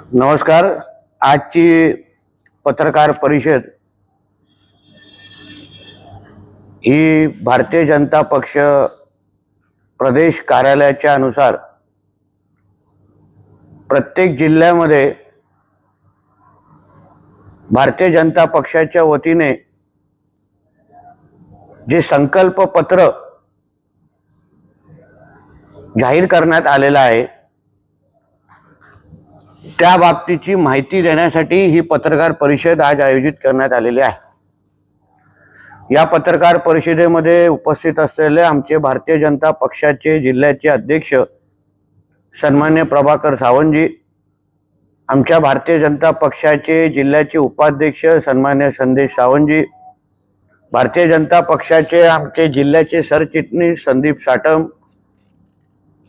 नमस्कार. आजची पत्रकार परिषद ही भारतीय जनता पक्ष प्रदेश कार्यालयाच्या अनुसार प्रत्येक जिल्ह्यामध्ये भारतीय जनता पक्षाच्या वतीने जे संकल्प पत्र जाहीर करण्यात आलेलं आहे त्या बाबतीची माहिती देण्यासाठी ही पत्रकार परिषद आज आयोजित करण्यात आलेली आहे। या पत्रकार परिषदेमध्ये उपस्थित असलेले आमचे भारतीय जनता पक्षाचे जिल्ह्याचे अध्यक्ष सन्मान्य प्रभाकर सावंतजी, आमच्या भारतीय जनता पक्षाचे जिल्ह्याचे उपाध्यक्ष सन्मान्य संदेश सावंतजी, भारतीय जनता पक्षाचे आमचे जिल्ह्याचे सरचिटणीस संदीप साटम,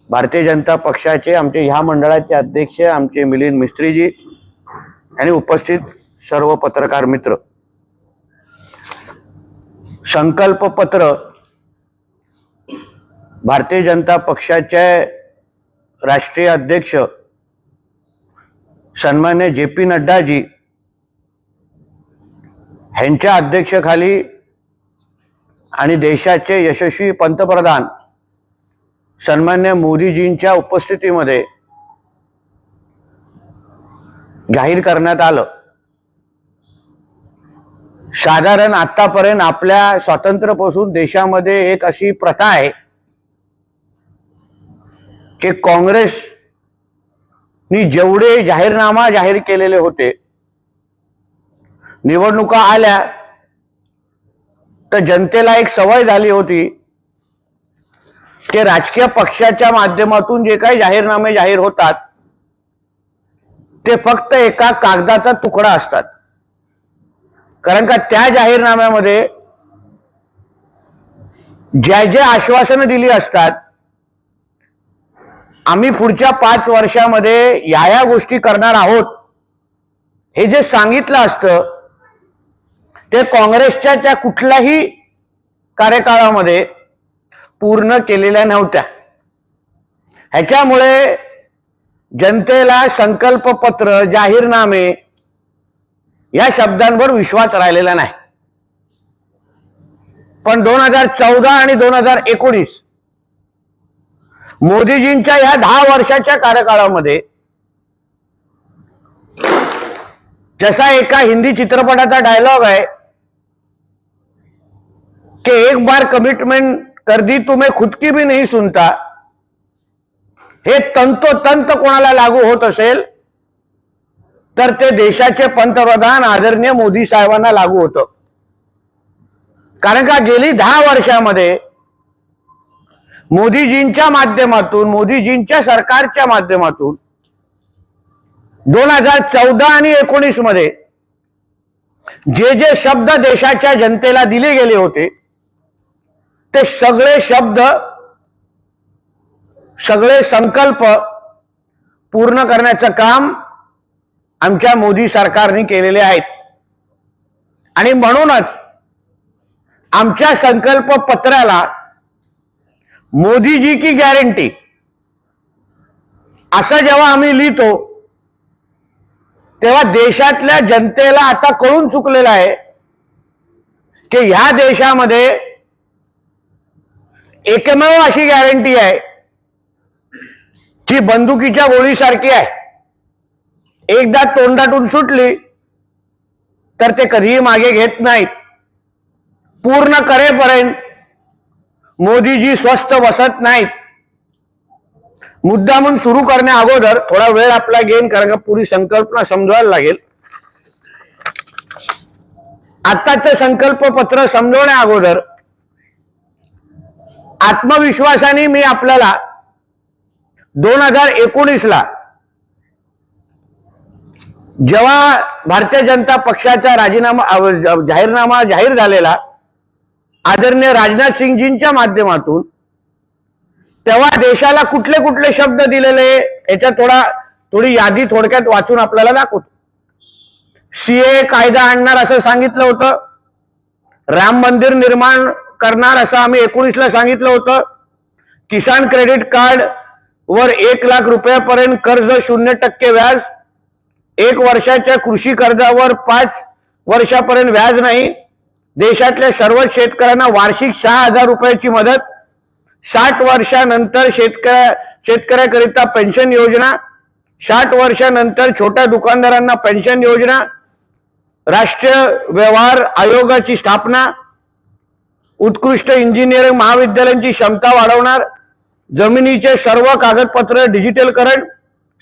भारतीय जनता पक्षाचे आमचे ह्या मंडळाचे अध्यक्ष आमचे मिलिंद मिस्त्रीजी आणि उपस्थित सर्व पत्रकार मित्र, संकल्प पत्र भारतीय जनता पक्षाचे राष्ट्रीय अध्यक्ष सन्मान्य जे.पी. नड्डाजी यांच्या अध्यक्षतेखाली आणि देशाचे यशस्वी पंतप्रधान सन्मान्य मोदीजींच्या उपस्थितीमध्ये जाहीर करण्यात आलं। साधारण आतापर्यंत आपल्या स्वातंत्र्यापासून देशामध्ये एक अशी प्रथा आहे की काँग्रेसनी जेवढे जाहीरनामा जाहीर केलेले होते, निवडणुका आल्या तर जनतेला एक सवय झाली होती की राजकीय पक्षाच्या माध्यमातून जे काही जाहीरनामे जाहीर होतात ते फक्त एका कागदाचा तुकडा असतात, कारण का त्या जाहीरनाम्यामध्ये ज्या ज्या आश्वासनं दिली असतात, आम्ही पुढच्या 5 वर्षामध्ये या गोष्टी करणार आहोत हे जे सांगितलं असतं ते काँग्रेसच्या त्या कुठल्याही कार्यकाळामध्ये पूर्ण केलेल्या नव्हत्या। ह्याच्यामुळे जनतेला संकल्प पत्र जाहीरनामे या शब्दांवर विश्वास राहिलेला नाही। पण 2014 आणि 2019 मोदीजींच्या या 10 वर्षाच्या कार्यकाळामध्ये जसा एका हिंदी चित्रपटाचा डायलॉग आहे कि एक बार कमिटमेंट कर दी तुम्हें खुद की भी नहीं सुनता, हे तंतोतंत कोणाला लागू होत असेल तर ते देशाचे पंतप्रधान आदरणीय मोदी साहेबांना लागू होतं। कारण का गेली 10 वर्षामध्ये मोदीजींच्या माध्यमातून, मोदीजींच्या सरकारच्या माध्यमातून 2014 आणि 2019 मध्ये जे जे शब्द देशाच्या जनतेला दिले गेले होते ते सगळे शब्द, सगळे संकल्प पूर्ण करण्याचं काम आमच्या मोदी सरकारने केलेले आहेत। आणि म्हणूनच आमच्या संकल्प पत्राला मोदीजी की गॅरंटी असं जेव्हा आम्ही लिहितो तेव्हा देशातल्या जनतेला आता कळून चुकलेलं आहे की ह्या देशामध्ये एकमेव अशी गॅरंटी आहे जी बंदुकीच्या गोळीसारखी आहे, एकदा तोंडातून सुटली तर ते कधीही मागे घेत नाहीत। पूर्ण करेपर्यंत मोदीजी स्वस्थ बसत नाहीत। मुद्दा म्हणून सुरू करण्या अगोदर थोडा वेळ आपला घेईन, कारण का पुरी संकल्पना समजवायला लागेल। आताचं संकल्प पत्र समजवण्या अगोदर आत्मविश्वासाने मी आपल्याला 2019 ला जेव्हा भारतीय जनता पक्षाचा जाहीरनामा जाहीर झालेला आदरणीय राजनाथ सिंगजींच्या माध्यमातून, तेव्हा देशाला कुठले कुठले शब्द दिलेले याच्या थोडी यादी थोडक्यात वाचून आपल्याला दाखवतो। सीए कायदा आणणार असं सांगितलं होतं, राम मंदिर निर्माण करणार असं आम्ही 19 ला सांगितलं होतं, किसान क्रेडिट कार्ड वर 1 लाख रुपयापर्यंत कर्ज 0% व्याज, 1 वर्षाच्या कृषी कर्जावर 5 वर्षापर्यंत व्याज नाही, देशातल्या सर्व शेतकऱ्यांना वार्षिक 6,000 रुपयाची मदत, 60 वर्षानंतर शेतकऱ्याकरिता पेन्शन योजना, 60 वर्षानंतर छोट्या दुकानदारांना पेन्शन योजना, राष्ट्रीय व्यवहार आयोगाची स्थापना, उत्कृष्ट इंजिनिअरिंग महाविद्यालयांची क्षमता वाढवणार, जमिनीचे सर्व कागदपत्र डिजिटलकरण,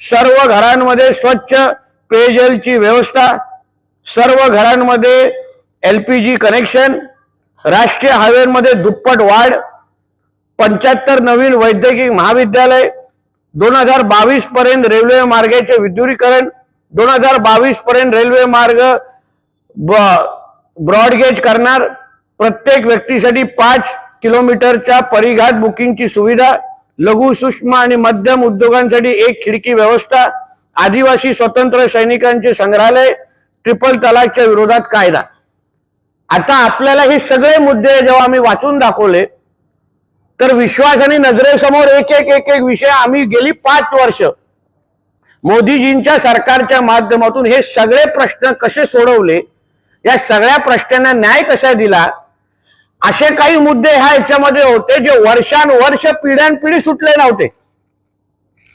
सर्व घरांमध्ये स्वच्छ पेयजलची व्यवस्था, सर्व घरांमध्ये LPG कनेक्शन, राष्ट्रीय हायवेमध्ये दुप्पट वाढ, 75 नवीन वैद्यकीय महाविद्यालय, 2022 पर्यंत रेल्वे मार्गाचे विद्युतीकरण, 2022 पर्यंत रेल्वे मार्ग ब्रॉडगेज करणार, प्रत्येक व्यक्तीसाठी 5 किलोमीटरच्या परिघात बुकिंगची सुविधा, लघु सूक्ष्म आणि मध्यम उद्योगांसाठी 1 खिडकी व्यवस्था, आदिवासी स्वतंत्र सैनिकांचे संग्रहालय, ट्रिपल तलाकच्या विरोधात कायदा. आता आपल्याला हे सगळे मुद्दे जेव्हा आम्ही वाचून दाखवले तर विश्वासाने नजरेसमोर एक एक विषय आम्ही गेली 5 वर्ष मोदीजींच्या सरकारच्या माध्यमातून हे सगळे प्रश्न कसे सोडवले, या सगळ्या प्रश्नांना न्याय कसा दिला, असे काही मुद्दे ह्याच्यामध्ये होते जे वर्षानुवर्ष पिढ्यानपिढी सुटले नव्हते.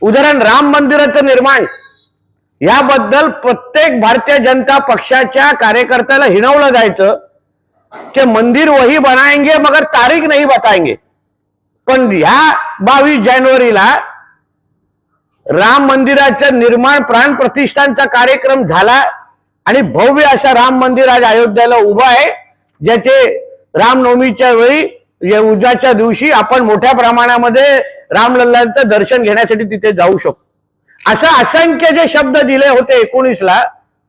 उदाहरण राम मंदिराचं निर्माण, याबद्दल प्रत्येक भारतीय जनता पक्षाच्या कार्यकर्त्याला हिणवलं जायचं कि मंदिर वही बनाएंगे मगर तारीख नहीं बताएंगे. पण ह्या 22 जानेवारीला राम मंदिराचं निर्माण प्राण प्रतिष्ठानचा कार्यक्रम झाला आणि भव्य असा राम मंदिर आज अयोध्येला उभा आहे, ज्याचे रामनवमीच्या वेळी उद्याच्या दिवशी आपण मोठ्या प्रमाणामध्ये रामलल्लांचं दर्शन घेण्यासाठी तिथे जाऊ शकतो. असं असंख्य जे शब्द दिले होते 19ला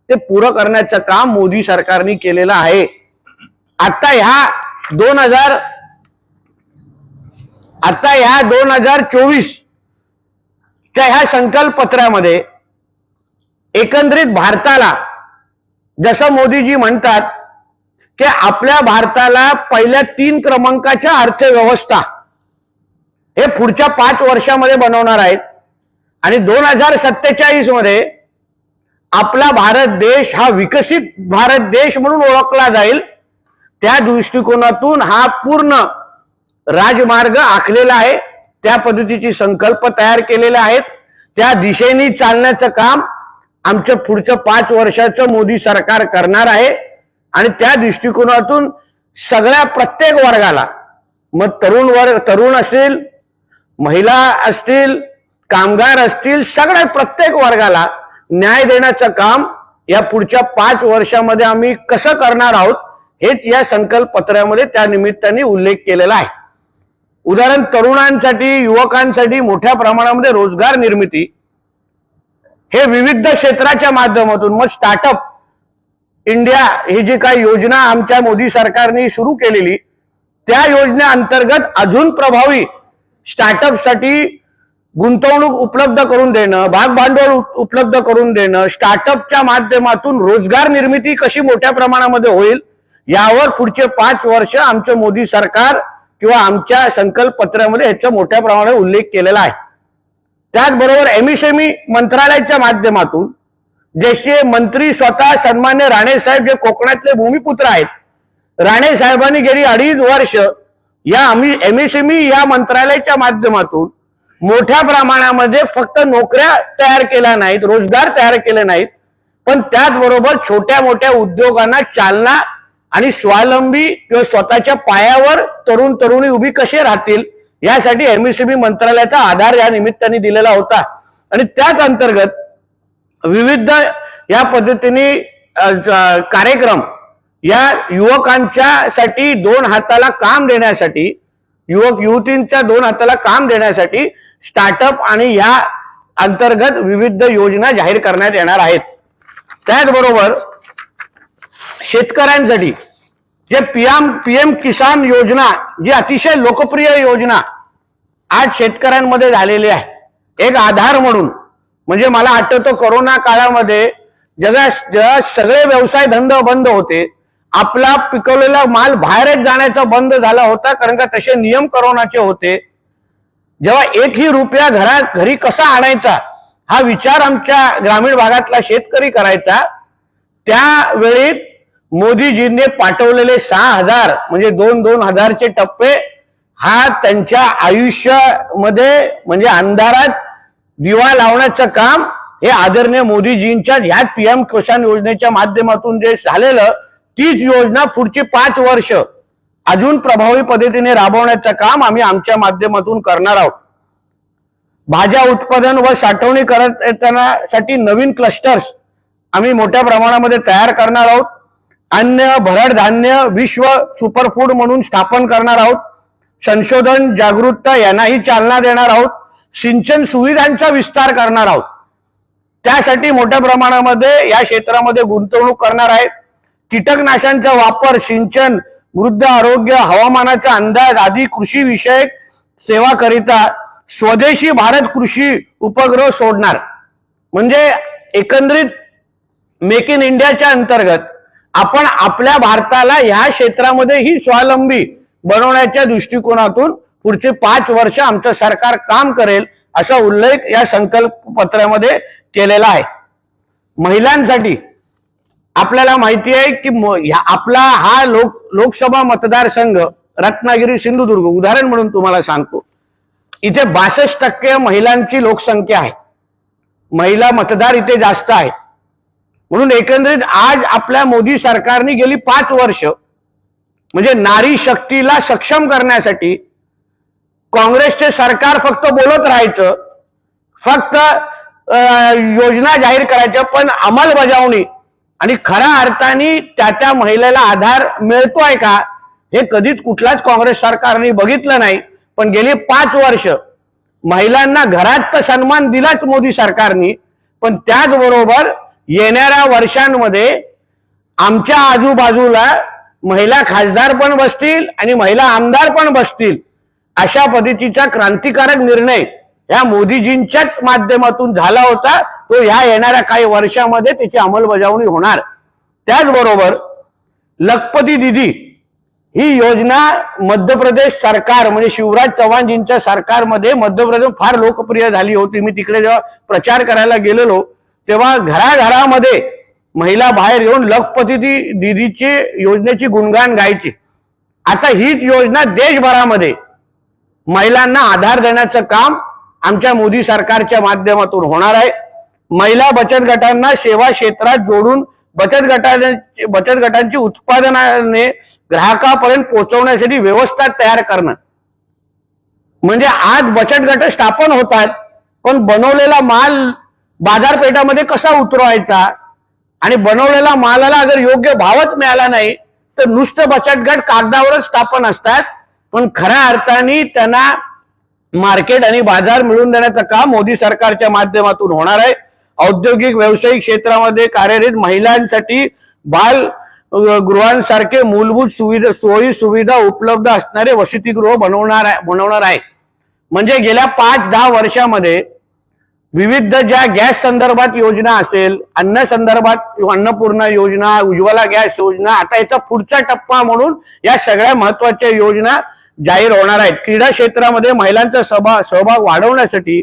ते पुरं करण्याचं काम मोदी सरकारने केलेलं आहे. आता ह्या 2024 च्या ह्या संकल्पपत्रामध्ये एकंदरीत भारताला जसं मोदीजी म्हणतात की आपल्या भारताला पहिल्या 3 क्रमांकाच्या अर्थव्यवस्था हे पुढच्या 5 वर्षामध्ये बनवणार आहेत आणि 2047 मध्ये आपला भारत देश हा विकसित भारत देश म्हणून ओळखला जाईल. त्या दृष्टिकोनातून हा पूर्ण राजमार्ग आखलेला आहे, त्या पद्धतीची संकल्प तयार केलेले आहेत. त्या दिशेने चालण्याचं काम आमच्या पुढच्या 5 वर्षाचं मोदी सरकार करणार आहे आणि त्या दृष्टिकोनातून सगळ्या प्रत्येक वर्गाला, मग तरुण असतील, महिला असतील, कामगार असतील, सगळ्या प्रत्येक वर्गाला न्याय देण्याचं काम या पुढच्या 5 वर्षामध्ये आम्ही कसं करणार आहोत हेच या संकल्पपत्रामध्ये त्या निमित्ताने उल्लेख केलेला आहे. उदाहरण तरुणांसाठी, युवकांसाठी मोठ्या प्रमाणामध्ये रोजगार निर्मिती हे विविध क्षेत्राच्या माध्यमातून, मग स्टार्टअप इंडिया ही जी काही योजना आमच्या मोदी सरकारने सुरू केलेली, त्या योजनेअंतर्गत अजून प्रभावी स्टार्टअपसाठी गुंतवणूक उपलब्ध करून देणं, भाग भांडवल उपलब्ध करून देणं, स्टार्टअपच्या माध्यमातून रोजगार निर्मिती कशी मोठ्या प्रमाणामध्ये होईल, यावर पुढचे 5 वर्ष आमचं मोदी सरकार किंवा आमच्या संकल्पपत्रामध्ये ह्याचा मोठ्या प्रमाणात उल्लेख केलेला आहे. त्याचबरोबर MSME मंत्रालयाच्या माध्यमातून जसे मंत्री स्वतः सन्मान्य राणे साहेब जे कोकणातले भूमिपुत्र आहेत, राणे साहेबांनी गेली 2.5 वर्ष या MSME या मंत्रालयाच्या माध्यमातून मोठ्या प्रमाणामध्ये फक्त नोकऱ्या तयार केल्या नाहीत, रोजगार तयार केले नाहीत, पण त्याचबरोबर छोट्या मोठ्या उद्योगांना चालना आणि स्वावलंबी किंवा स्वतःच्या पायावर तरुण तरुणी उभी कसे राहतील यासाठी MSME मंत्रालयाचा आधार या निमित्ताने दिलेला होता. आणि त्याच अंतर्गत विविध या पद्धतीने कार्यक्रम या युवकांच्यासाठी 2 हाताला काम देण्यासाठी, युवक युवतींच्या 2 हाताला काम देण्यासाठी स्टार्टअप आणि या अंतर्गत विविध योजना जाहीर करण्यात येणार आहेत. त्याचबरोबर शेतकऱ्यांसाठी जे PM किसान योजना जी अतिशय लोकप्रिय योजना आज शेतकऱ्यांमध्ये झालेली आहे, एक आधार म्हणून. म्हणजे मला आठवतं कोरोना काळामध्ये जगात सगळे व्यवसाय धंदे बंद होते, आपला पिकवलेला माल बाहेरच जाण्याचा बंद झाला होता, कारण का तसे नियम कोरोनाचे होते. जेव्हा 1ही रुपया घरी कसा आणायचा हा विचार आमच्या ग्रामीण भागातला शेतकरी करायचा, त्यावेळी मोदीजींनी पाठवलेले 6,000 म्हणजे 2,000चे टप्पे हा त्यांच्या आयुष्यामध्ये म्हणजे अंधारात दिवा लावण्याचं काम हे आदरणीय मोदीजींच्या ह्या PM किसान योजनेच्या माध्यमातून जे झालेलं, तीच योजना पुढची 5 वर्ष अजून प्रभावी पद्धतीने राबवण्याचं काम आम्ही आमच्या माध्यमातून करणार आहोत. भाज्या उत्पादन व साठवणी करण्यासाठी नवीन क्लस्टर्स आम्ही मोठ्या प्रमाणामध्ये तयार करणार आहोत. अन्न भरड धान्य विश्व सुपरफूड म्हणून स्थापन करणार आहोत. संशोधन जागरूकता यांनाही चालना देणार आहोत. सिंचन सुविधांचा विस्तार करणार आहोत. त्यासाठी मोठ्या प्रमाणामध्ये या क्षेत्रामध्ये गुंतवणूक करणार आहे. कीटकनाशांचा वापर, सिंचन, मृदा आरोग्य, हवामानाचा अंदाज आदी कृषी विषयक सेवा करिता स्वदेशी भारत कृषी उपग्रह सोडणार. म्हणजे एकंदरीत मेक इन इंडियाच्या अंतर्गत आपण आपल्या भारताला ह्या क्षेत्रामध्येही स्वावलंबी बनवण्याच्या दृष्टिकोनातून पुढचे 5 वर्ष आमचं सरकार काम करेल असा उल्लेख या संकल्प पत्रामध्ये केलेला आहे. महिलांसाठी आपल्याला माहिती आहे की आपला हा लोकसभा मतदारसंघ रत्नागिरी सिंधुदुर्ग उदाहरण म्हणून तुम्हाला सांगतो, इथे 62% महिलांची लोकसंख्या आहे. महिला मतदार इथे जास्त आहेत. म्हणून एकंदरीत आज आपल्या मोदी सरकारने गेली 5 वर्ष म्हणजे नारी शक्तीला सक्षम करण्यासाठी काँग्रेसचे सरकार फक्त बोलत राहायचं, फक्त योजना जाहीर करायच्या, पण अंमलबजावणी आणि खऱ्या अर्थाने त्या महिलेला आधार मिळतोय का हे कधीच कुठलाच काँग्रेस सरकारने बघितलं नाही. पण गेली 5 वर्ष महिलांना घरात तर सन्मान दिलाच मोदी सरकारने, पण त्याचबरोबर येणाऱ्या वर्षांमध्ये आमच्या आजूबाजूला महिला खासदार पण बसतील आणि महिला आमदार पण बसतील अशा पद्धतीचा क्रांतिकारक निर्णय या मोदीजींच्याच माध्यमातून झाला होता. तो ह्या येणाऱ्या काही वर्षामध्ये त्याची अंमलबजावणी होणार. त्याचबरोबर लखपती दीदी ही योजना मध्य प्रदेश सरकार म्हणजे शिवराज चव्हाणजींच्या सरकारमध्ये मध्य प्रदेश फार लोकप्रिय झाली होती. मी तिकडे जेव्हा प्रचार करायला गेलेलो तेव्हा घराघरामध्ये महिला बाहेर येऊन लखपती दीदीची योजनेची गुणगान गायची. आता हीच योजना देशभरामध्ये महिलांना आधार देण्याचं काम आमच्या मोदी सरकारच्या माध्यमातून होणार आहे. महिला बचत गटांना सेवा क्षेत्रात जोडून बचत गटांची उत्पादनाने ग्राहकापर्यंत पोहोचवण्यासाठी व्यवस्था तयार करणं. म्हणजे आज बचत गट स्थापन होतात, पण बनवलेला माल बाजारपेठामध्ये कसा उतरवायचा आणि बनवलेला मालाला अगर योग्य भावच मिळाला नाही तर नुसतं बचत गट कागदावरच स्थापन असतात, पण खऱ्या अर्थाने त्यांना मार्केट आणि बाजार मिळवून देण्याचं काम मोदी सरकारच्या माध्यमातून होणार आहे. औद्योगिक व्यावसायिक क्षेत्रामध्ये कार्यरत महिलांसाठी बाल गृहांसारखे मूलभूत सोयी सुविधा उपलब्ध असणारे वसतिगृह बनवणार आहे. म्हणजे गेल्या 5-10 वर्षामध्ये विविध ज्या गॅस संदर्भात योजना असेल, अन्न संदर्भात अन्नपूर्णा योजना, उज्ज्वला गॅस योजना, आता याचा पुढचा टप्पा म्हणून या सगळ्या महत्वाच्या योजना जाहीर होणार आहेत. क्रीडा क्षेत्रामध्ये महिलांचा सहभाग वाढवण्यासाठी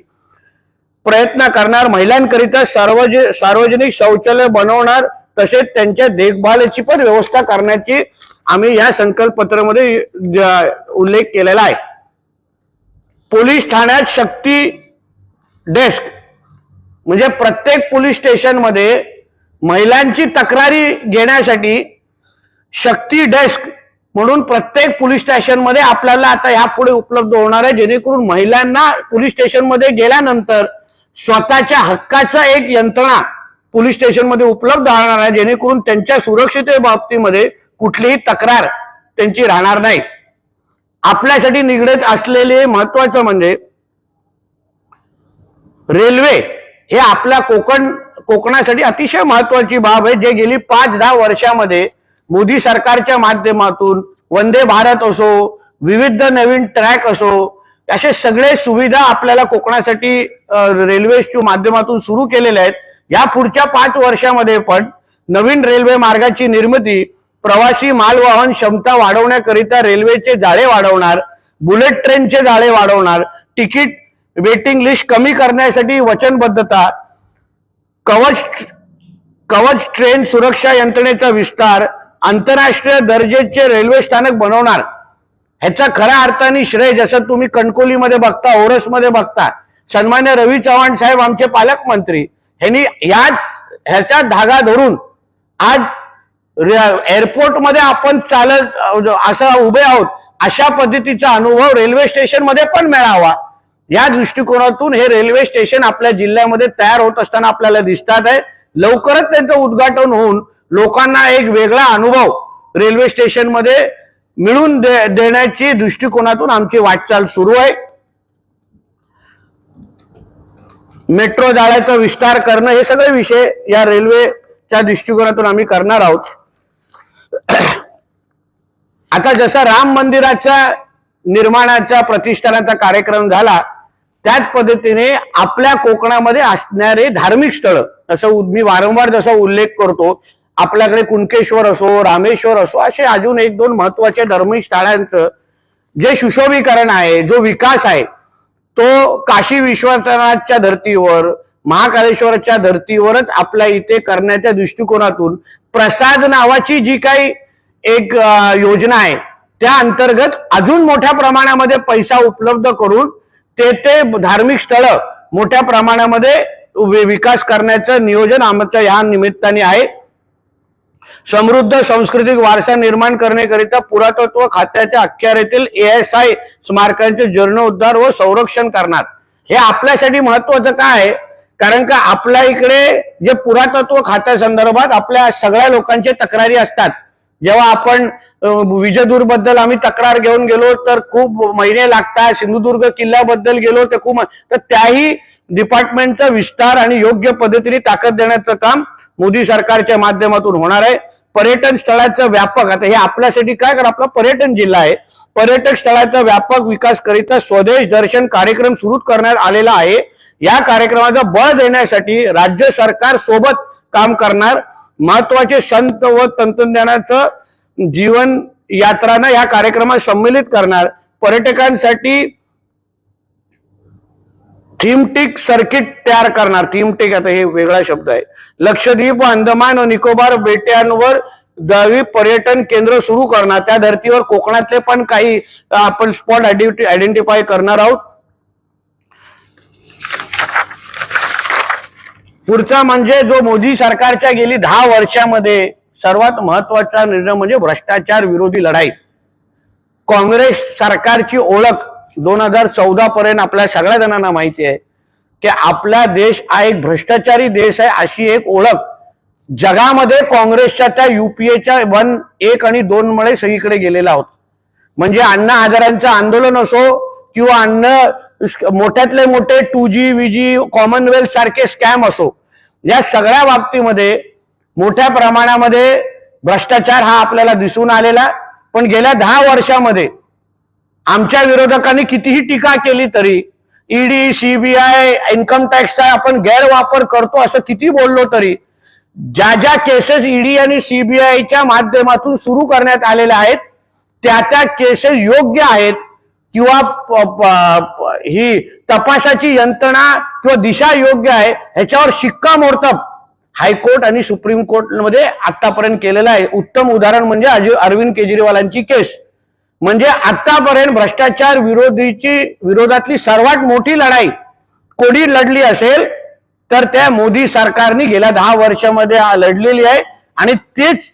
प्रयत्न करणार. महिलांकरिता सार्वजनिक शौचालय बनवणार, तसेच त्यांच्या देखभालीची पण व्यवस्था करण्याची आम्ही या संकल्पपत्रामध्ये उल्लेख केलेला आहे. पोलीस ठाण्यात शक्ती डेस्क म्हणजे प्रत्येक पोलीस स्टेशनमध्ये महिलांची तक्रारी घेण्यासाठी शक्ती डेस्क म्हणून प्रत्येक पोलीस स्टेशनमध्ये आपल्याला आता यापुढे उपलब्ध होणार आहे, जेणेकरून महिलांना पोलीस स्टेशनमध्ये गेल्यानंतर स्वतःच्या हक्काचा एक यंत्रणा पोलीस स्टेशनमध्ये उपलब्ध राहणार आहे, जेणेकरून त्यांच्या सुरक्षिततेबाबतीमध्ये कुठलीही तक्रार त्यांची राहणार नाही. आपल्यासाठी निगडीत असलेले महत्वाचं म्हणजे रेल्वे हे आपल्या कोकणासाठी अतिशय महत्वाची बाब आहे, जे गेली 5-10 वर्षामध्ये मोदी सरकारच्या माध्यमातून वंदे भारत असो, विविध नवीन ट्रॅक असो, असे सगळे सुविधा आपल्याला कोकणासाठी रेल्वेच्या माध्यमातून सुरू केलेल्या आहेत. या पुढच्या 5 वर्षामध्ये पण नवीन रेल्वे मार्गाची निर्मिती, प्रवासी मालवाहन क्षमता वाढवण्याकरिता रेल्वेचे जाळे वाढवणार, बुलेट ट्रेनचे जाळे वाढवणार, तिकीट वेटिंग लिस्ट कमी करण्यासाठी वचनबद्धता, कवच ट्रेन सुरक्षा यंत्रणेचा विस्तार, आंतरराष्ट्रीय दर्जाचे रेल्वे स्थानक बनवणार, ह्याचा खऱ्या अर्थाने श्रेय जसं तुम्ही कणकोलीमध्ये बघता, ओरसमध्ये बघता, सन्मान्य रवी चव्हाण साहेब आमचे पालकमंत्री ह्यांनी ह्याचा धागा धरून आज एअरपोर्टमध्ये आपण चालत असं उभे आहोत अशा पद्धतीचा अनुभव रेल्वे स्टेशन मध्ये पण मिळावा, या दृष्टिकोनातून हे रेल्वे स्टेशन आपल्या जिल्ह्यामध्ये तयार होत असताना आपल्याला दिसतात आहे. लवकरच त्यांचं उद्घाटन होऊन लोकांना एक वेगळा अनुभव रेल्वे स्टेशन मध्ये मिळून देण्याची दृष्टिकोनातून आमची वाटचाल सुरू आहे. मेट्रो जाळ्याचा विस्तार करणं हे सगळे विषय या रेल्वेच्या दृष्टिकोनातून आम्ही करणार आहोत. आता जसा राम मंदिराच्या निर्माणाचा प्रतिष्ठानाचा कार्यक्रम झाला त्याच पद्धतीने आपल्या कोकणामध्ये असणारे धार्मिक स्थळ, असं मी वारंवार जसा उल्लेख करतो, आपल्याकडे कुणकेश्वर असो, रामेश्वर असो, असे अजून एक दोन महत्वाचे धार्मिक स्थळांचं जे सुशोभीकरण आहे, जो विकास आहे, तो काशी विश्वनाथच्या धर्तीवर, महाकालेश्वरच्या धर्तीवरच आपल्या इथे करण्याच्या दृष्टिकोनातून प्रसाद नावाची जी काही एक योजना आहे त्या अंतर्गत अजून मोठ्या प्रमाणामध्ये पैसा उपलब्ध करून ते धार्मिक स्थळ मोठ्या प्रमाणामध्ये विकास करण्याचं नियोजन आमच्या या निमित्ताने आहे. समृद्ध सांस्कृतिक वारसा निर्माण करण्याकरिता पुरातत्व खात्याच्या अखत्यारीतील ASI स्मारकांचे जीर्णोद्धार व संरक्षण करणार. हे आपल्यासाठी महत्वाचं काय आहे, कारण का आपल्या इकडे जे पुरातत्व खात्यासंदर्भात आपल्या सगळ्या लोकांचे तक्रारी असतात. जेव्हा आपण विजयदुर्ग बद्दल आम्ही तक्रार घेऊन गेलो तर खूप महिने लागतात, सिंधुदुर्ग किल्ल्याबद्दल गेलो तर तर त्याही डिपार्टमेंटचा विस्तार आणि योग्य पद्धतीने ताकद देण्याचं काम मोदी सरकारच्या माध्यमातून होणार आहे. पर्यटन स्थळाचं व्यापक, आता हे आपल्यासाठी काय, कारण आपला पर्यटन जिल्हा आहे, पर्यटन स्थळाचा व्यापक विकास करिता स्वदेश दर्शन कार्यक्रम सुरू करण्यात आलेला आहे. या कार्यक्रमाचा बळ देण्यासाठी राज्य सरकार सोबत काम करणार. महत्वाचे संत व तंत्रज्ञानाचं जीवन यात्रांना या कार्यक्रमात सम्मिलित करणार. पर्यटकांसाठी थीमटिक सर्किट तयार करणार. थीमटिक आता हे वेगळा शब्द आहे. लक्षद्वीप व अंदमान व निकोबार बेट्यांवर द्वीप पर्यटन केंद्र सुरू करणार. त्या धर्तीवर कोकणातले पण काही आपण स्पॉट आयडेंटिफाय करणार आहोत. पुढचा म्हणजे जो मोदी सरकारच्या गेली 10 वर्षामध्ये सर्वात महत्वाचा निर्णय म्हणजे भ्रष्टाचार विरोधी लढाई. काँग्रेस सरकारची ओळख 2014 पर्यंत आपल्या सगळ्या जणांना माहिती आहे की आपला देश हा एक भ्रष्टाचारी देश आहे, अशी एक ओळख जगामध्ये काँग्रेसच्या त्या UPAच्या 1 आणि 2 मुळे सगळीकडे गेलेला आहोत. म्हणजे अण्णा हजारांचं आंदोलन असो किंवा मोठ्यातले मोठे 2G VG कॉमनवेल्थ सारखे स्कॅम असो, या सगळ्या बाबतीमध्ये मोठ्या प्रमाणामध्ये भ्रष्टाचार हा आपल्याला दिसून आलेला. पण गेल्या 10 वर्षामध्ये आमच्या विरोधकांनी कितीही टीका केली तरी, ED CBI इन्कम टॅक्सचा आपण गैरवापर करतो असं किती बोललो तरी, ज्या ज्या केसेस ED आणि CBIच्या माध्यमातून सुरू करण्यात आलेल्या आहेत त्या केसेस योग्य आहेत किंवा ही तपासाची यंत्रणा किंवा दिशा योग्य आहे ह्याच्यावर शिक्कामोर्तब हायकोर्ट आणि सुप्रीम कोर्ट मध्ये आतापर्यंत केलेलं आहे. उत्तम उदाहरण म्हणजे अरविंद केजरीवालांची केस. म्हणजे आतापर्यंत भ्रष्टाचार विरोधातली सर्वात मोठी लढाई कोणी लढली असेल तर त्या मोदी सरकारने गेल्या 10 वर्षामध्ये लढलेली आहे. आणि तेच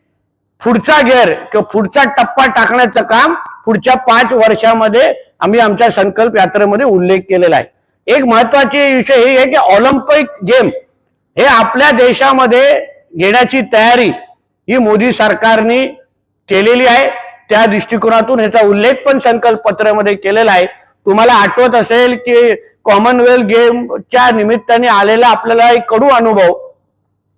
पुढचा गेअर किंवा पुढचा टप्पा टाकण्याचं काम पुढच्या 5 वर्षामध्ये आम्ही आमच्या संकल्प यात्रेमध्ये उल्लेख केलेला आहे. एक महत्वाचे विषय हे आहे की ऑलिम्पिक गेम हे आपल्या देशामध्ये घेण्याची तयारी ही मोदी सरकारने केलेली आहे. त्या दृष्टिकोनातून ह्याचा उल्लेख पण संकल्प पत्रामध्ये केलेला आहे. तुम्हाला आठवत असेल की कॉमनवेल्थ गेमच्या निमित्ताने आलेला आपल्याला एक कडू अनुभव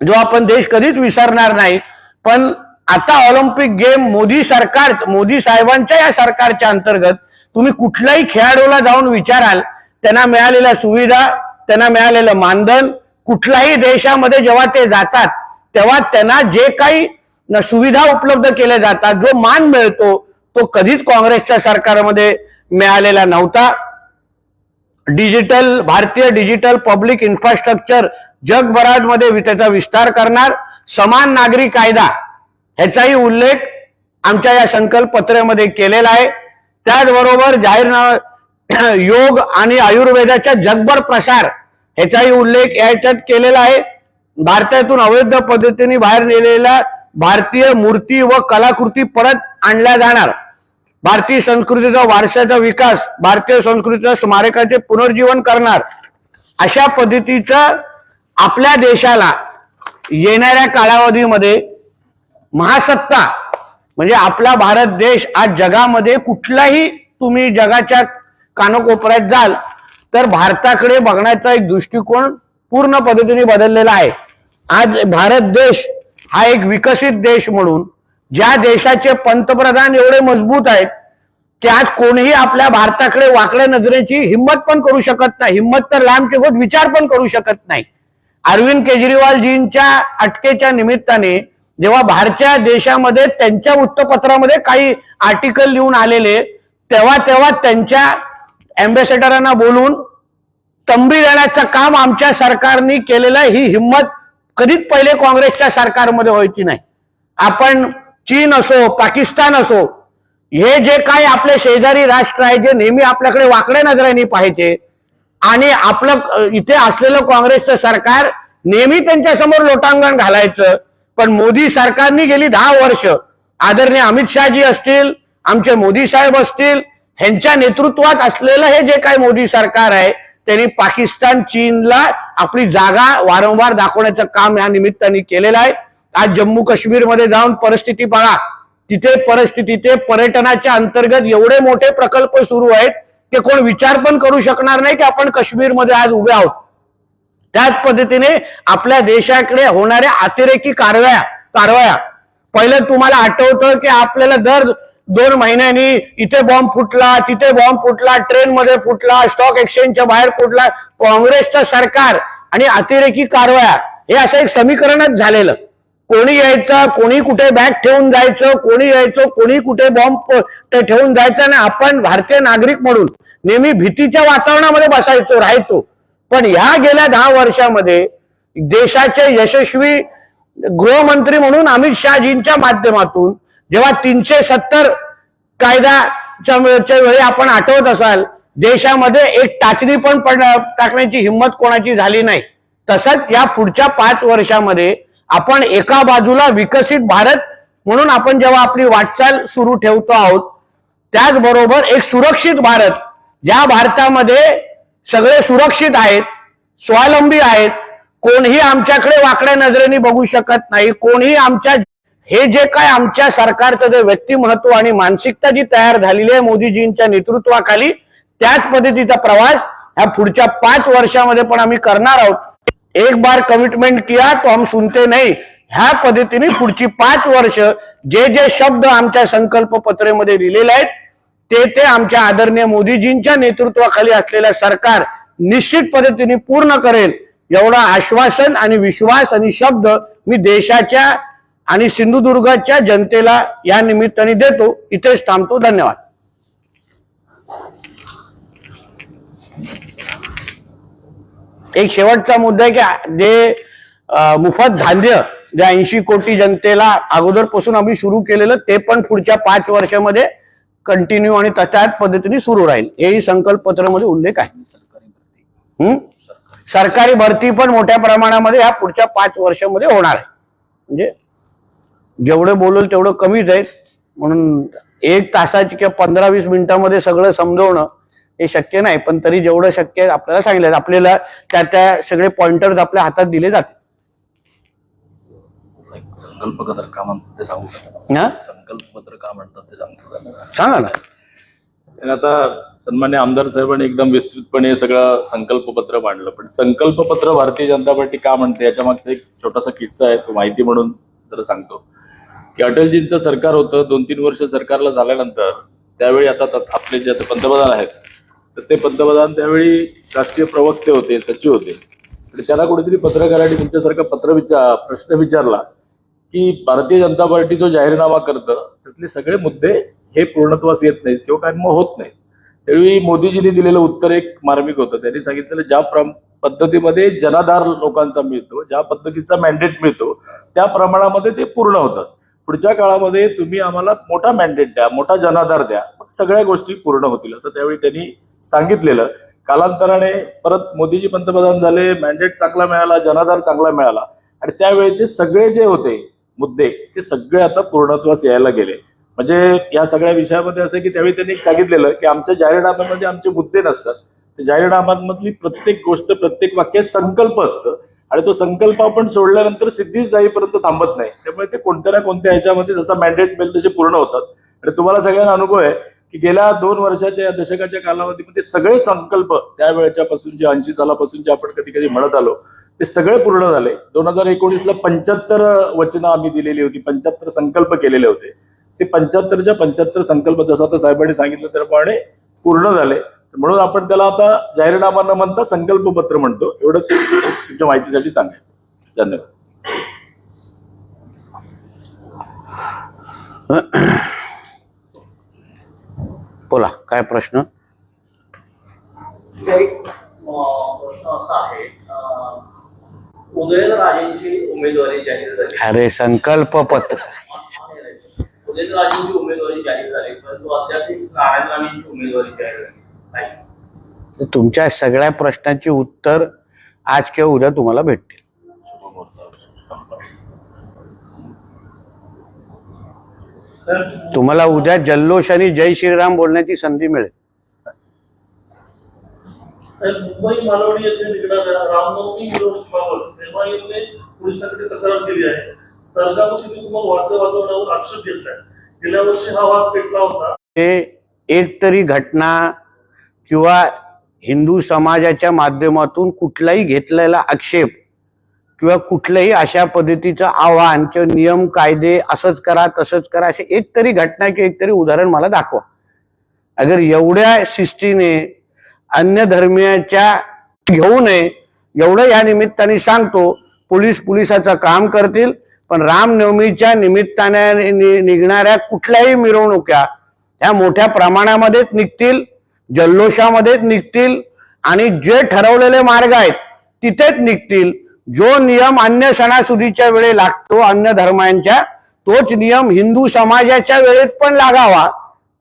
जो आपण देश कधीच विसरणार नाही. पण आता ऑलिम्पिक गेम मोदी साहेबांच्या या सरकारच्या अंतर्गत तुम्ही कुठल्याही खेळाडूला जाऊन विचाराल, त्यांना मिळालेल्या सुविधा, त्यांना मिळालेलं मानधन, कुठल्याही देशामध्ये जेव्हा ते जातात तेव्हा त्यांना जे काही सुविधा उपलब्ध केल्या जातात, जो मान मिळतो तो कधीच काँग्रेसच्या सरकारमध्ये मिळालेला नव्हता. भारतीय डिजिटल पब्लिक इन्फ्रास्ट्रक्चर जगभरामध्ये त्याचा विस्तार करणार. समान नागरी कायदा ह्याचाही उल्लेख आमच्या या संकल्प पत्रामध्ये केलेला आहे. त्याचबरोबर जाहीरनामा योग आणि आयुर्वेदाच्या जगभर प्रसार ह्याचाही उल्लेख याच्यात केलेला आहे. भारतातून अवैध पद्धतीने बाहेर नेलेल्या भारतीय मूर्ती व कलाकृती परत आणल्या जाणार. भारतीय संस्कृतीचा वारशाचा विकास, भारतीय संस्कृतीच्या स्मारकाचे पुनर्जीवन करणार. अशा पद्धतीचं आपल्या देशाला येणाऱ्या कालावधीमध्ये महासत्ता म्हणजे आपला भारत देश आज जगामध्ये कुठलाही तुम्ही जगाच्या कानाकोपऱ्यात जाल तर भारताकडे बघण्याचा एक दृष्टिकोन पूर्ण पद्धतीने बदललेला आहे. आज भारत देश हा एक विकसित देश म्हणून ज्या देशाचे पंतप्रधान एवढे मजबूत आहेत की आज कोणीही आपल्या भारताकडे वाकड्या नजरेची हिंमत पण करू शकत नाही. हिंमत तर लांबची गोष्ट, विचार पण करू शकत नाही. अरविंद केजरीवालजींच्या अटकेच्या निमित्ताने जेव्हा बाहेरच्या देशामध्ये त्यांच्या वृत्तपत्रामध्ये काही आर्टिकल लिहून आलेले तेव्हा त्यांच्या अँबॅसेडरांना बोलून तंबी देण्याचं काम आमच्या सरकारने केलेलं आहे. ही हिंमत कधीच पहिले काँग्रेसच्या सरकारमध्ये व्हायची नाही. आपण चीन असो, पाकिस्तान असो, हे जे काही आपले शेजारी राष्ट्र आहे जे नेहमी आपल्याकडे वाकड्या नजरेने पाहायचे आणि आपलं इथे असलेलं काँग्रेसचं सरकार नेहमी त्यांच्या समोर लोटांगण घालायचं. पण मोदी सरकारने गेली 10 वर्ष आदरणीय अमित शहाजी असतील, आमचे मोदी साहेब असतील, ह्यांच्या नेतृत्वात असलेलं हे जे काही मोदी सरकार आहे त्यांनी पाकिस्तान, चीनला आपली जागा वारंवार दाखवण्याचं काम या निमित्ताने केलेलं आहे. आज जम्मू काश्मीरमध्ये जाऊन परिस्थिती पहा. तिथे पर्यटनाच्या अंतर्गत एवढे मोठे प्रकल्प सुरू आहेत की कोण विचार पण करू शकणार नाही की आपण काश्मीरमध्ये आज उभे आहोत. त्याच पद्धतीने आपल्या देशाकडे होणाऱ्या अतिरेकी कारवाया पहिलं तुम्हाला आठवतं की आपल्याला दर 2 महिन्यांनी इथे बॉम्ब फुटला, तिथे बॉम्ब फुटला, ट्रेनमध्ये फुटला, स्टॉक एक्सचेंजच्या बाहेर फुटला. काँग्रेसचं सरकार आणि अतिरेकी कारवाया हे असं एक समीकरणच झालेलं. कोणी यायचं, कोणी कुठे बॅग ठेवून जायचं, कोणी यायचं, कोणी कुठे बॉम्ब ठेवून जायचं. आणि आपण भारतीय नागरिक म्हणून नेहमी भीतीच्या वातावरणामध्ये राहायचो. पण ह्या गेल्या 10 वर्षामध्ये देशाचे यशस्वी गृहमंत्री म्हणून अमित शहाजींच्या माध्यमातून जेव्हा 370 कायद्याच्या वेळी आपण आठवत असाल देशामध्ये एक टाचणी पण टाकण्याची हिंमत कोणाची झाली नाही. तसंच या पुढच्या 5 वर्षामध्ये आपण एका बाजूला विकसित भारत म्हणून आपण जेव्हा आपली वाटचाल सुरू ठेवतो आहोत त्याचबरोबर एक सुरक्षित भारत, ज्या भारतामध्ये सगळे सुरक्षित आहेत, स्वावलंबी आहेत, कोणीही आमच्याकडे वाकड्या नजरेने बघू शकत नाही, कोणीही आमच्या हे जे काय आमच्या सरकारचं जे व्यक्तिमत्व आणि मानसिकता जी तयार झालेली आहे मोदीजींच्या नेतृत्वाखाली त्याच पद्धतीचा प्रवास ह्या पुढच्या 5 वर्षामध्ये पण आम्ही करणार आहोत. एक बार कमिटमेंट किया तो हम सुनते नहीं. ह्या पद्धतीने पुढची 5 वर्ष जे शब्द आमच्या संकल्प पत्रेमध्ये दिलेले आहेत ते आमच्या आदरणीय मोदीजींच्या नेतृत्वाखाली असलेलं सरकार निश्चित पद्धतीने पूर्ण करेल एवढा आश्वासन आणि विश्वास आणि शब्द मी देशाच्या आणि सिंधुदुर्गच्या जनतेला या निमित्ताने देतो. इथेच थांबतो. धन्यवाद. एक शेवटचा मुद्दा आहे की जे मोफत धान्य जे 80 कोटी जनतेला अगोदरपासून आम्ही सुरू केलेलं ते पण पुढच्या 5 वर्षामध्ये कंटिन्यू आणि त्याच पद्धतीने सुरू राहील हेही संकल्प पत्रामध्ये उल्लेख आहे. सरकारी भरती पण मोठ्या प्रमाणामध्ये ह्या पुढच्या 5 वर्षामध्ये होणार आहे. म्हणजे जेवढं बोलल तेवढं कमीच आहे. म्हणून 1 तासाची किंवा 15-20 मिनिटांमध्ये सगळं समजवणं हे शक्य नाही. पण तरी जेवढं शक्य आहे आपल्याला सांगितलं, आपल्याला त्या सगळे पॉइंटर्स आपल्या हातात दिले जाते. संकल्पपत्र का म्हणतात ते सांगू शकता? संकल्पपत्र का म्हणतात ते सांगा ना. आता सन्मान्य आमदार साहेबांनी एकदम विस्तृतपणे सगळं संकल्पपत्र मांडलं. पण संकल्पपत्र भारतीय जनता पार्टी का म्हणते याच्या मागचा एक छोटासा किस्सा आहे, तो माहिती म्हणून जरा सांगतो की अटलजींचं सरकार होतं. 2-3 वर्ष सरकारला झाल्यानंतर त्यावेळी आता आपले जे पंतप्रधान आहेत तर ते पंतप्रधान त्यावेळी राष्ट्रीय प्रवक्ते होते, सचिव होते. तर त्याला कुठेतरी पत्रकारांनी तुमच्यासारखा प्रश्न विचारला की भारतीय जनता पार्टी जो जाहीरनामा करतं त्यातले सगळे मुद्दे हे पूर्णत्वास येत नाहीत किंवा काय मग होत नाहीत. त्यावेळी मोदीजींनी दिलेलं उत्तर एक मार्मिक होतं. त्यांनी सांगितलेलं पद्धतीमध्ये जनाधार लोकांचा मिळतो, ज्या पद्धतीचा मॅन्डेट मिळतो त्या प्रमाणामध्ये ते पूर्ण होतात. पुढच्या काळामध्ये तुम्ही आम्हाला मोठा मॅन्डेट द्या, मोठा जनाधार द्या, मग सगळ्या गोष्टी पूर्ण होतील असं त्यावेळी त्यांनी सांगितलेलं. कालांतराने परत मोदीजी पंतप्रधान झाले, मॅन्डेट चांगला मिळाला, जनाधार चांगला मिळाला आणि त्यावेळेचे सगळे जे होते मुद्दे ते सगळे आता पूर्णत्वास यायला गेले. म्हणजे या सगळ्या विषयामध्ये असं की त्यावेळी त्यांनी सांगितलेलं की आमच्या जाहीरनाम्यामध्ये आमचे मुद्दे नसतात, जाहीरनाम्यामधली प्रत्येक गोष्ट, प्रत्येक वाक्य संकल्प असतं आणि तो संकल्प आपण सोडल्यानंतर सिद्धीच जाईपर्यंत थांबत नाही. त्यामुळे ते कोणत्या ना कोणत्या ह्याच्यामध्ये जसा मॅन्डेट मिळेल तसे पूर्ण होतात. आणि तुम्हाला सगळ्यांना अनुभव आहे की गेल्या 2 वर्षाच्या या दशकाच्या कालावधीमध्ये सगळे संकल्प त्यावेळेच्या पासून जे 80 सालापासून जे आपण कधी कधी म्हणत आलो ते सगळे पूर्ण झाले. 2019ला 75 वचनं आम्ही दिलेली होती, 75 संकल्प केलेले होते. ते 75च्या 75 संकल्प जसं आता साहेबांनी सांगितलं त्याप्रमाणे पूर्ण झाले. म्हणून आपण त्याला आता जाहीरनामा न म्हणता संकल्पपत्र म्हणतो. एवढंच तुमच्या माहितीसाठी सांगायचं. धन्यवाद. बोला, काय प्रश्न? प्रश्न असा आहे, उदयनराजेंची उमेदवारी जाहीर झाली. अरे संकल्प पत्र. उदयनराजेंची उमेदवारी जाहीर झाली, परंतु अद्याप नारायण राणेंची उमेदवारी जाहीर झाली नाही. तुमच्या सगळ्या प्रश्नांची उत्तर आज किंवा उद्या तुम्हाला भेटतील. तुम्हाला उद्या जल्लोषाने जय श्रीराम बोलण्याची संधी मिळेल. साहेब, मुंबई मालवणी येथे निघणाऱ्या रामनवमी मिरवणुकीबाबत एमआयएमने पोलिसांकडे तक्रार केली आहे. दर्गा मशिदीसमोर वाद्य वाजवण्यावर आक्षेप घेतलाय. गेल्या वर्षी हा वाद पेटला होता. ते एक तरी घटना किंवा हिंदू समाजाच्या माध्यमातून कुठलाही घेतलेला आक्षेप किंवा कुठलंही अशा पद्धतीचं आव्हान किंवा नियम कायदे असंच करा तसंच करा असे एक तरी घटना किंवा एक तरी उदाहरण मला दाखवा. अगर एवढ्या शिस्तीने अन्य धर्मीयाच्या घेऊ नये एवढं या निमित्ताने सांगतो. पोलिसाचं काम करतील, पण रामनवमीच्या निमित्ताने निघणाऱ्या कुठल्याही मिरवणुका ह्या मोठ्या प्रमाणामध्येच निघतील, जल्लोषामध्येच निघतील आणि जे ठरवलेले मार्ग आहेत तिथेच निघतील. जो नियम अन्य सणासुदीच्या वेळी लागतो अन्य धर्मांच्या, तोच नियम हिंदू समाजाच्या वेळेत पण लागावा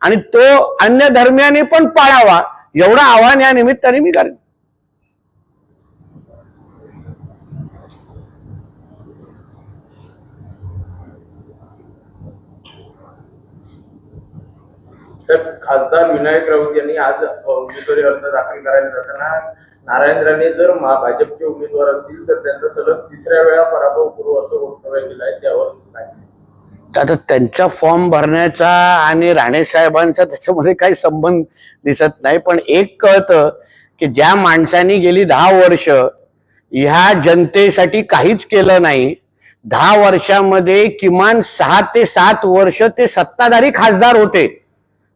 आणि तो अन्य धर्मियांनी पण पाळावा एवढं आव्हान या निमित्ताने मी करेन. तर खासदार विनायक राऊत यांनी आज उमेदवारी अर्ज दाखल करायला जाताना नारायण राणे जर भाजपचे उमेदवार असतील तर त्यांचा सलग 3ऱ्या वेळा पराभव करू असं वक्तव्य केलं आहे. त्यावर काय? आता त्यांचा फॉर्म भरण्याचा आणि राणे साहेबांचा त्याच्यामध्ये काही संबंध दिसत नाही. पण एक कळतं की ज्या माणसांनी गेली 10 वर्ष ह्या जनतेसाठी काहीच केलं नाही, 10 वर्षामध्ये किमान 6 ते 7 वर्ष ते सत्ताधारी खासदार होते.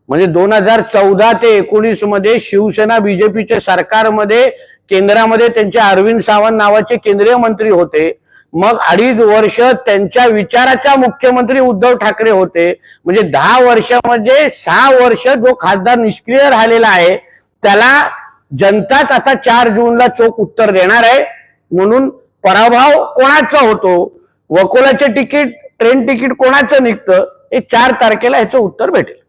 म्हणजे 2014 ते 19 मध्ये शिवसेना बीजेपीच्या सरकारमध्ये केंद्रामध्ये त्यांचे अरविंद सावंत नावाचे केंद्रीय मंत्री होते. मग 2.5 वर्ष त्यांच्या विचाराचा मुख्यमंत्री उद्धव ठाकरे होते. म्हणजे 10 वर्षामध्ये 6 वर्ष जो खासदार निष्क्रिय राहिलेला आहे त्याला जनताच आता 4 जूनला चोख उत्तर देणार आहे. म्हणून पराभव कोणाचा होतो, वकोलाचे तिकीट, ट्रेन तिकीट कोणाचं निघतं हे 4 तारखेला ह्याचं उत्तर भेटेल.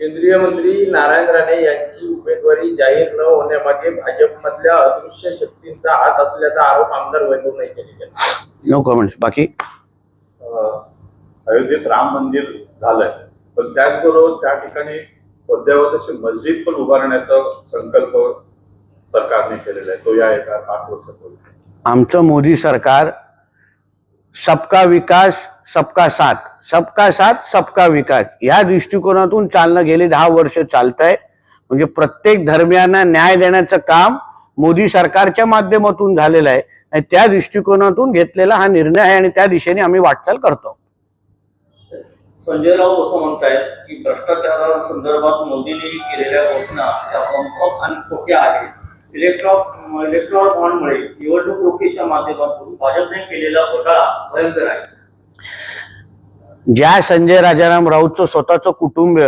केंद्रीय मंत्री नारायण राणे यांची उमेदवारी जाहीर न होण्यामागे भाजपमधल्या अदृश्य शक्तींचा हात असल्याचा आरोप आमदार वैभव नाईक यांनी केला. No comments. बाकी अयोध्येत राम मंदिर झालंय, पण त्याचबरोबर त्या ठिकाणी अद्यावत अशी मस्जिद पण उभारण्याचा संकल्प सरकारने केलेला आहे. तो या एका 5 वर्षापूर्वी. आमचं मोदी सरकार सबका विकास सबका साथ, सबका साथ सबका विकास या दृष्टिकोनातून चालणं गेली 10 वर्ष चालतंय. म्हणजे प्रत्येक धर्मियांना न्याय देण्याचं काम मोदी सरकारच्या माध्यमातून झालेलं आहे आणि त्या दृष्टिकोनातून घेतलेला हा निर्णय आहे आणि त्या दिशेने आम्ही वाटचाल करतो. संजय राऊत असं म्हणतायत की भ्रष्टाचारासंदर्भात मोदींनी केलेल्या घोषणा त्या पंपक आणि खोट्या आहेत. इलेक्ट्रॉल बॉन्डमुळे निवडणूक रोखीच्या माध्यमातून भाजपने केलेला घोटाळा भयंकर आहे. ज्या संजय राजाराम राऊतचं स्वतःचं कुटुंब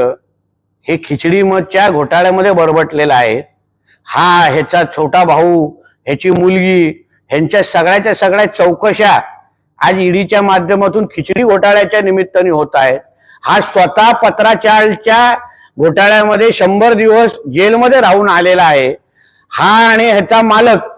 हे खिचडी मतच्या घोटाळ्यामध्ये बरबटलेलं आहे, हा ह्याचा छोटा भाऊ ह्याची मुलगी, ह्यांच्या सगळ्याच्या सगळ्या चौकशा आज ईडीच्या माध्यमातून खिचडी घोटाळ्याच्या निमित्ताने होत आहेत. हा स्वतः पत्राचारच्या घोटाळ्यामध्ये 100 दिवस जेलमध्ये राहून आलेला आहे. हा आणि ह्याचा मालक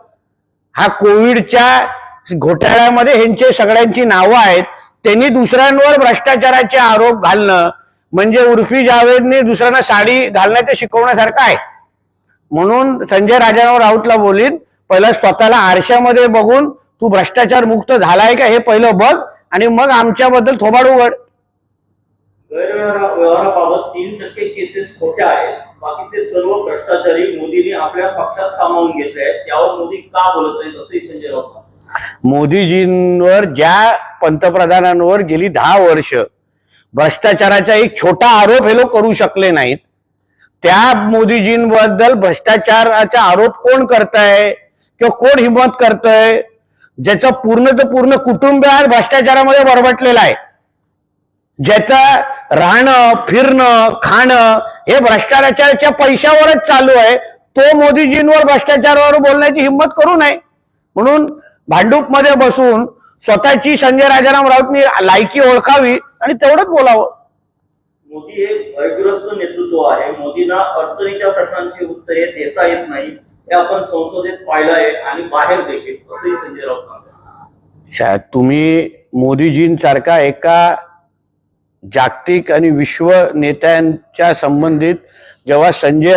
हा कोविडच्या घोटाळ्यामध्ये ह्यांचे सगळ्यांची नावं आहेत. त्यांनी दुसऱ्यांवर भ्रष्टाचाराचे आरोप घालणं म्हणजे उर्फी जावेदने दुसऱ्यांना साडी घालण्याचं शिकवण्यासारखं आहे. म्हणून संजय राजाराम राऊतला बोलीन, पहिलं स्वतःला आरशामध्ये बघून तू भ्रष्टाचार मुक्त झालाय का हे पहिलं बघ आणि मग आमच्याबद्दल थोबाड उघड. गैरव्यवहाराबाबत 3% केसेस खोट्या आहेत, बाकीचे सर्व भ्रष्टाचारी मोदींनी आपल्या पक्षात सामावून घेतले आहेत. त्यावर मोदी का बोलत नाहीत असंही संजय राऊत म्हणतात. मोदीजींवर, ज्या पंतप्रधानांवर गेली 10 वर्ष भ्रष्टाचाराचा एक छोटा आरोप हे लोक करू शकले नाहीत, त्या मोदीजींबद्दल भ्रष्टाचाराचा आरोप कोण करताय किंवा कोण हिंमत करतय, ज्याचं पूर्ण कुटुंब आज भ्रष्टाचारामध्ये बरबटलेलं आहे, ज्याचं राहणं फिरणं खाणं हे भ्रष्टाचाराच्या पैशावरच चालू आहे, तो मोदीजींवर भ्रष्टाचारावर बोलण्याची हिंमत करू नये. म्हणून भांडूपमध्ये बसून स्वतःची संजय राजाराम राऊतनी लायकी ओळखावी आणि तेवढंच बोलावं. मोदी हे भयग्रस्त नेतृत्व आहे. मोदींना अडचणीच्या प्रश्नांची उत्तरे देता येत नाही, हे आपण संसदेत पाहिलं आहे आणि बाहेर देखील, असंही संजय राऊत म्हणतात. तुम्ही मोदीजींसारखा एका जागतिक आणि विश्व नेत्यांच्या संबंधित जेव्हा संजय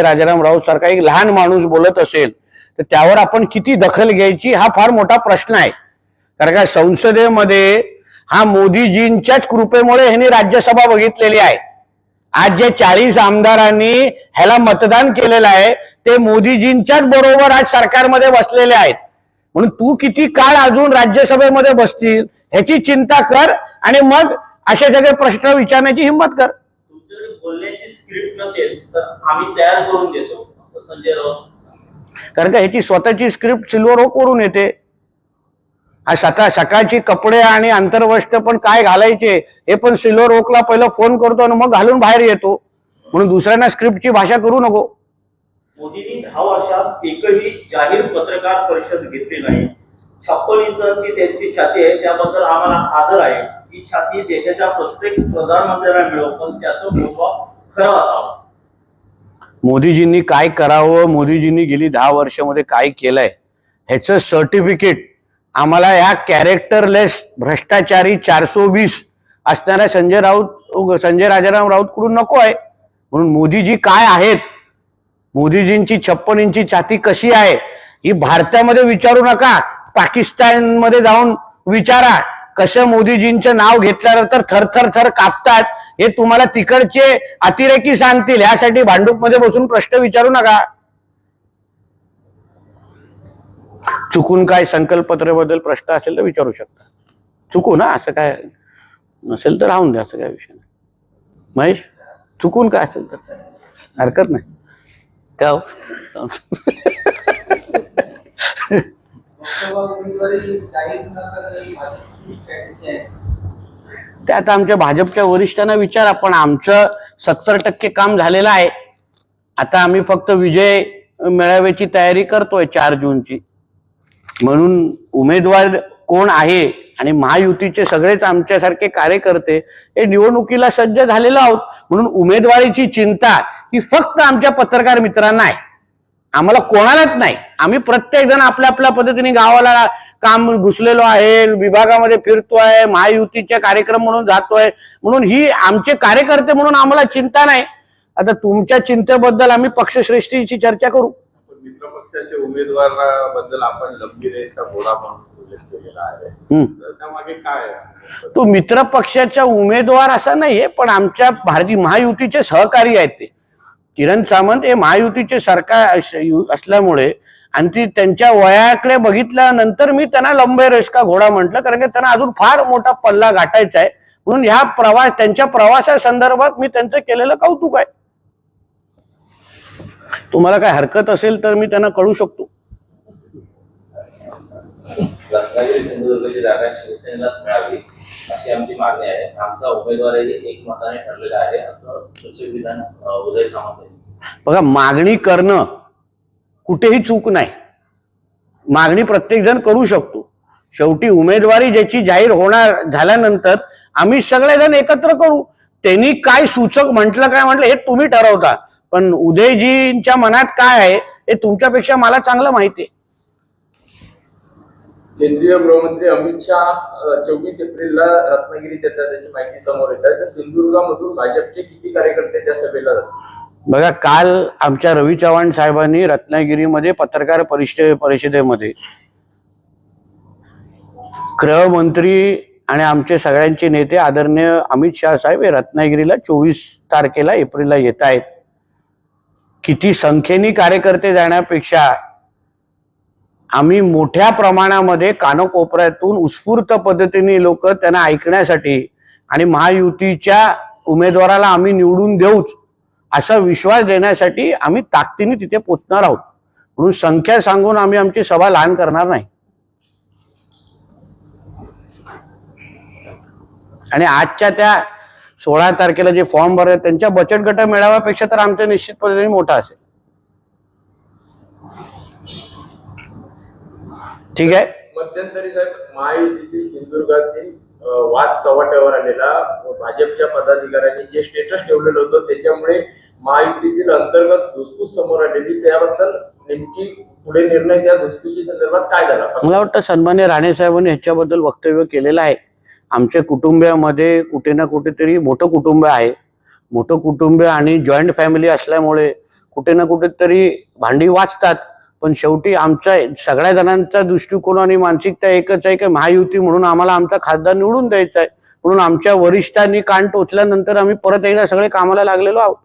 राजाराम राऊत सारखा एक लहान माणूस बोलत असेल तर त्यावर आपण किती दखल घ्यायची हा फार मोठा प्रश्न आहे. कारण का संसदेमध्ये हा मोदीजींच्याच कृपेमुळे ह्यांनी राज्यसभा बघितलेली आहे. आज जे 40 आमदारांनी ह्याला मतदान केलेलं आहे ते मोदीजींच्याच बरोबर आज सरकारमध्ये बसलेले आहेत. म्हणून तू किती काळ अजून राज्यसभेमध्ये बसतील ह्याची चिंता कर आणि मग असे सगळे प्रश्न विचारण्याची हिंमत कर. तुमच्याकडे बोलण्याची स्क्रिप्ट नसेल तर आम्ही तयार करून देतो, असं संजय राऊत. कारण का ह्याची स्वतःची स्क्रिप्ट सिल्वर ओक वरून येते. हा सकाळची कपडे आणि आंतरवस्त्र पण काय घालायचे हे पण सिल्वर ओकला पहिलं फोन करतो आणि मग घालून बाहेर येतो. म्हणून दुसऱ्यांना स्क्रिप्टची भाषा करू नको. मोदींनी 10 वर्षात एकही जाहीर पत्रकार परिषद घेतली नाही. 56 इंचांची त्यांची छाती आहे, त्याबद्दल आम्हाला आदर आहे. ही छाती देशाच्या प्रत्येक प्रधानमंत्र्यांना मिळो, पण त्याचं मोजमाप खरं असावं. मोदीजींनी काय करावं, मोदीजींनी गेली 10 वर्षामध्ये काय केलंय ह्याचं सर्टिफिकेट आम्हाला या कॅरेक्टरलेस भ्रष्टाचारी 420 असणाऱ्या संजय राजाराम राऊत कडून नको आहे. म्हणून मोदीजी काय आहेत, मोदीजींची 56 इंची छाती कशी आहे ही भारतामध्ये विचारू नका, पाकिस्तानमध्ये जाऊन विचारा. कसं मोदीजींचं नाव घेतल्यानंतर थर कापतात हे तुम्हाला तिकडचे अतिरेकी सांगतील. यासाठी भांडूपमध्ये बसून प्रश्न विचारू नका. चुकून काय संकल्पपत्राबद्दल प्रश्न असेल तर विचारू शकता. चुकून ना, असं काय नसेल तर राहून द्या, असं काय विषय नाही. महेश, चुकून काय असेल तर हरकत नाही. काय हो? ते आता आमच्या भाजपच्या वरिष्ठांना विचारा, पण आमचं 70% काम झालेलं आहे. आता आम्ही फक्त विजय मेळाव्याची तयारी करतोय 4 जूनची. म्हणून उमेदवार कोण आहे आणि महायुतीचे सगळेच आमच्यासारखे कार्यकर्ते हे निवडणुकीला सज्ज झालेलो आहोत. म्हणून उमेदवारीची चिंता ही फक्त आमच्या पत्रकार मित्रांना आहे, आम्हाला कोणालाच नाही. आम्ही प्रत्येक जण आपल्या आपल्या पद्धतीने गावाला काम घुसलेलो आहे, विभागामध्ये फिरतोय, महायुतीचे कार्यक्रम म्हणून जातोय. म्हणून ही आमचे कार्यकर्ते म्हणून आम्हाला चिंता नाही. आता तुमच्या चिंतेबद्दल आम्ही पक्षश्रेष्ठीची चर्चा करू. मित्र पक्षाच्या उमेदवाराबद्दल आपण लंबी रेसचा घोडा म्हणून उल्लेख केलेला आहे, त्यामागे काय आहे? तो मित्र पक्षाचा उमेदवार असा नाहीये, पण आमच्या भारतीय महायुतीचे सहकारी आहेत. ते किरण सामंत हे महायुतीचे सरकार असल्यामुळे आणि ती त्यांच्या वयाकडे बघितल्यानंतर मी त्यांना लंबे रेस का घोडा म्हटलं, कारण की त्यांना अजून फार मोठा पल्ला गाठायचा आहे. म्हणून ह्या त्यांच्या प्रवासासंदर्भात मी त्यांचं केलेलं कौतुक आहे. तुम्हाला काय हरकत असेल तर मी त्यांना कळू शकतो. रत्नागिरी सिंधुदुर्गची जागा शिवसेनेलाच मिळावी अशी आमची मागणी आहे. आमचा उमेदवारही एकमताने ठरलेला आहे, असं सचिव विधान उदय सामंत यांनी. बघा, मागणी करणं कुठेही चूक नाही. मागणी प्रत्येक जण करू शकतो. शेवटी उमेदवारी ज्याची जाहीर होणार झाल्यानंतर आम्ही सगळेजण एकत्र करू. त्यांनी काय सूचक म्हटलं काय म्हटलं हे तुम्ही ठरवता, पण उदयजींच्या मनात काय आहे हे तुमच्यापेक्षा मला चांगलं माहिती आहे. केंद्रीय गृहमंत्री अमित शहा 24 एप्रिलला रत्नागिरीत येतात त्याची माहिती समोर येत आहे. तर सिंधुदुर्गामधून भाजपचे किती कार्यकर्ते त्या सभेला जातात? बघा, काल आमच्या रवी चव्हाण साहेबांनी रत्नागिरीमध्ये पत्रकार परिषदेमध्ये गृहमंत्री आणि आमचे सगळ्यांचे नेते आदरणीय अमित शहा साहेब हे रत्नागिरीला 24 तारखेला एप्रिलला येत आहेत. किती संख्येने कार्यकर्ते जाण्यापेक्षा आम्ही मोठ्या प्रमाणामध्ये कानकोपऱ्यातून उत्स्फूर्त पद्धतीने लोक त्यांना ऐकण्यासाठी आणि महायुतीच्या उमेदवाराला आम्ही निवडून देऊच असा विश्वास देण्यासाठी आम्ही ताकदीने तिथे पोहोचणार आहोत. म्हणून संख्या सांगून आम्ही आमची सभा लहान करणार नाही. आणि आजच्या त्या 16 तारखेला जे फॉर्म भरले त्यांच्या बचत गट मेळाव्यापेक्षा तर आमचं निश्चित पद्धतीने मोठा असेल. ठीक आहे. मध्यंतरी साहेब महायुतीतील सिंधुदुर्गातील वाद कवाट्यावर आलेला भाजपच्या पदाधिकाऱ्यांनी जे स्टेटस ठेवलेलं होतं त्याच्यामुळे महायुतीतील अंतर्गत धुसफूस समोर आलेली, त्याबद्दल नेमकी पुढे निर्णय त्या धुसफुसी संदर्भात काय झाला? मला वाटतं सन्मान्य राणे साहेबांनी ह्याच्याबद्दल वक्तव्य केलेलं आहे. आमच्या कुटुंबामध्ये कुठे ना कुठेतरी मोठं कुटुंब आहे. मोठं कुटुंब आणि जॉईंट फॅमिली असल्यामुळे कुठे ना कुठेतरी भांडी वाजतात. पण शेवटी आमच्या सगळ्या जणांचा दृष्टिकोन आणि मानसिकता एकच आहे की महायुती म्हणून आम्हाला आमचा खासदार निवडून द्यायचा आहे. म्हणून आमच्या वरिष्ठांनी कान टोचल्यानंतर आम्ही परत एकदा सगळे कामाला लागलेलो आहोत.